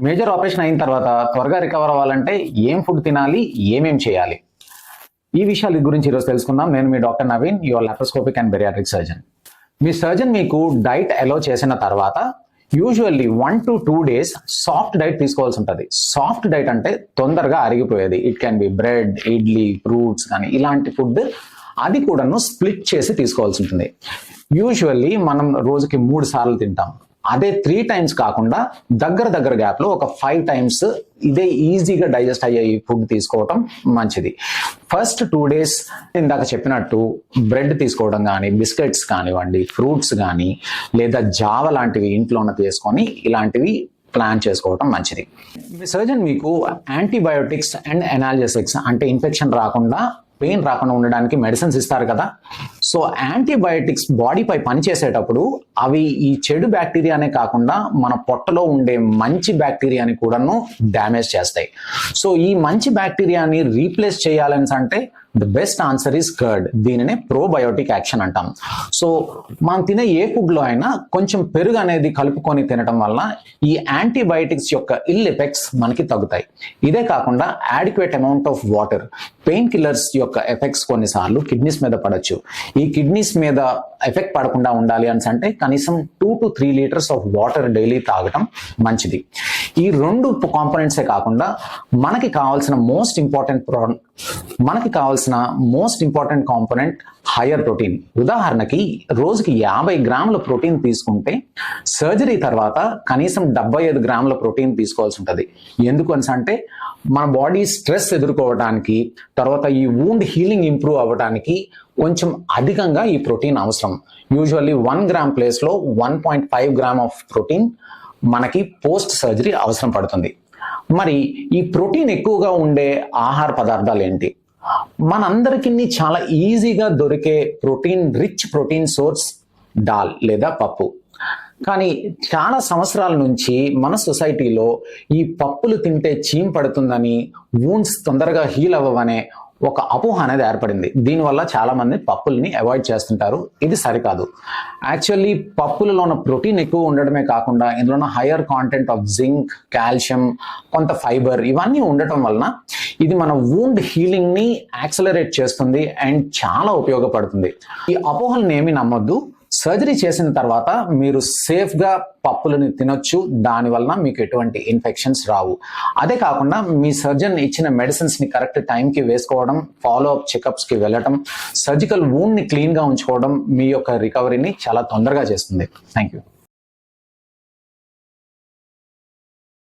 Major operation అయిన తర్వాత త్వరగా రికవర్ అవ్వాలంటే ఏం ఫుడ్ తినాలి, ఏమేం చేయాలి, ఈ విషయాల గురించి ఈరోజు తెలుసుకుందాం. నేను మీ doctor Naveen, your laparoscopic and bariatric surgeon. మీ సర్జన్ మీకు డైట్ అలో చేసిన తర్వాత usually 1 to 2 days soft diet తీసుకోవాల్సి ఉంటుంది. సాఫ్ట్ డైట్ అంటే తొందరగా అరిగిపోయేది. It can be bread, idli, fruits కానీ ఇలాంటి ఫుడ్, అది కూడాను స్ప్లిట్ చేసి తీసుకోవాల్సి ఉంటుంది. యూజువల్లీ మనం రోజుకి 3 సార్లు తింటాం. అదే 3 times కాకుండా దగ్గర గ్యాప్ లో ఒక 5 times ఇదే ఈజీగా డైజెస్ట్ అయ్యే ఈ ఫుడ్ తీసుకోవటం మంచిది. ఫస్ట్ 2 days ఇందాక చెప్పినట్టు బ్రెడ్ తీసుకోవడం కానీ, బిస్కెట్స్ కానివ్వండి, ఫ్రూట్స్ కానీ, లేదా జావ లాంటివి ఇంట్లోనే తీసుకొని ఇలాంటివి ప్లాన్ చేసుకోవటం మంచిది. సర్జన్ మీకు యాంటీబయోటిక్స్ అండ్ ఎనాల్జెసిక్స్ అంటే ఇన్ఫెక్షన్ రాకుండా, పెయిన్ రాకుండా ఉండడానికి మెడిసిన్స్ ఇస్తారు కదా. సో యాంటీబయోటిక్స్ బాడీపై పనిచేసేటప్పుడు అవి ఈ చెడు బ్యాక్టీరియానే కాకుండా మన పొట్టలో ఉండే మంచి బ్యాక్టీరియాని కూడాను డ్యామేజ్ చేస్తాయి. సో ఈ మంచి బ్యాక్టీరియాని రీప్లేస్ చేయాలని అంటే the best answer is curd. దీనినే ప్రోబయోటిక్ యాక్షన్ అంటాం. సో మనం తినే ఏ ఫుడ్ లో అయినా కొంచెం పెరుగు అనేది కలుపుకొని తినడం వల్ల ఈ యాంటీబయోటిక్స్ యొక్క ఇల్ ఎఫెక్ట్స్ మనకి తగ్గుతాయి. ఇదే కాకుండా adequate amount of water, pain killers యొక్క ఎఫెక్ట్స్ కొన్నిసార్లు కిడ్నీస్ మీద పడవచ్చు. ఈ కిడ్నీస్ మీద ఎఫెక్ట్ పడకుండా ఉండాలి అని అంటే కనీసం 2 to 3 liters of water daily తాగటం మంచిది. ఈ 2 కాంపోనెంట్సే కాకుండా మనకి కావాల్సిన most important component higher protein. ఉదాహరణకి రోజుకి 50 grams ప్రోటీన్ తీసుకుంటే సర్జరీ తర్వాత కనీసం 75 grams ప్రోటీన్ తీసుకోవాల్సి ఉంటుంది. ఎందుకు అంటే మన బాడీ స్ట్రెస్ ఎదుర్కోవడానికి, తర్వాత ఈ వూండ్ హీలింగ్ ఇంప్రూవ్ అవ్వడానికి కొంచెం అధికంగా ఈ ప్రోటీన్ అవసరం. యూజువల్లీ 1 gram ప్లేస్ లో 1.5 grams ఆఫ్ ప్రోటీన్ మనకి పోస్ట్ సర్జరీ అవసరం పడుతుంది. మరి ఈ ప్రోటీన్ ఎక్కువగా ఉండే ఆహార పదార్థాలు ఏంటి? మనందరికీ చాలా ఈజీగా దొరికే రిచ్ ప్రోటీన్ సోర్స్ దాల్ లేదా పప్పు. కానీ చాలా సంవత్సరాల నుంచి మన సొసైటీలో ఈ పప్పులు తింటే చీమ్ పడుతుందని, వూండ్స్ తొందరగా హీల్ అవ్వవనే ఒక అపోహ అనేది ఏర్పడింది. దీనివల్ల చాలా మంది పప్పుల్ని అవాయిడ్ చేస్తుంటారు. ఇది సరికాదు. యాక్చువల్లీ పప్పులలో ఉన్న ప్రోటీన్ ఎక్కువ ఉండడమే కాకుండా ఇందులో ఉన్న higher content of zinc, calcium, కొంత ఫైబర్ ఇవన్నీ ఉండటం వలన ఇది మన వూండ్ హీలింగ్ ని యాక్సలరేట్ చేస్తుంది అండ్ చాలా ఉపయోగపడుతుంది. ఈ అపోహలను ఏమీ నమ్మొద్దు. సర్జరీ చేసిన తర్వాత మీరు సేఫ్ గా పప్పులని తినొచ్చు. దాని వలన మీకు ఎటువంటి ఇన్ఫెక్షన్స్ రావు. అదే కాకుండా మీ సర్జన్ ఇచ్చిన మెడిసిన్స్ ని కరెక్ట్ టైంకి వేసుకోవడం, ఫాలో అప్ చెకప్స్ కి వెళ్ళటం, సర్జికల్ వూండ్ ని క్లీన్ గా ఉంచుకోవడం మీ యొక్క రికవరీని చాలా తొందరగా చేస్తుంది. Thank you.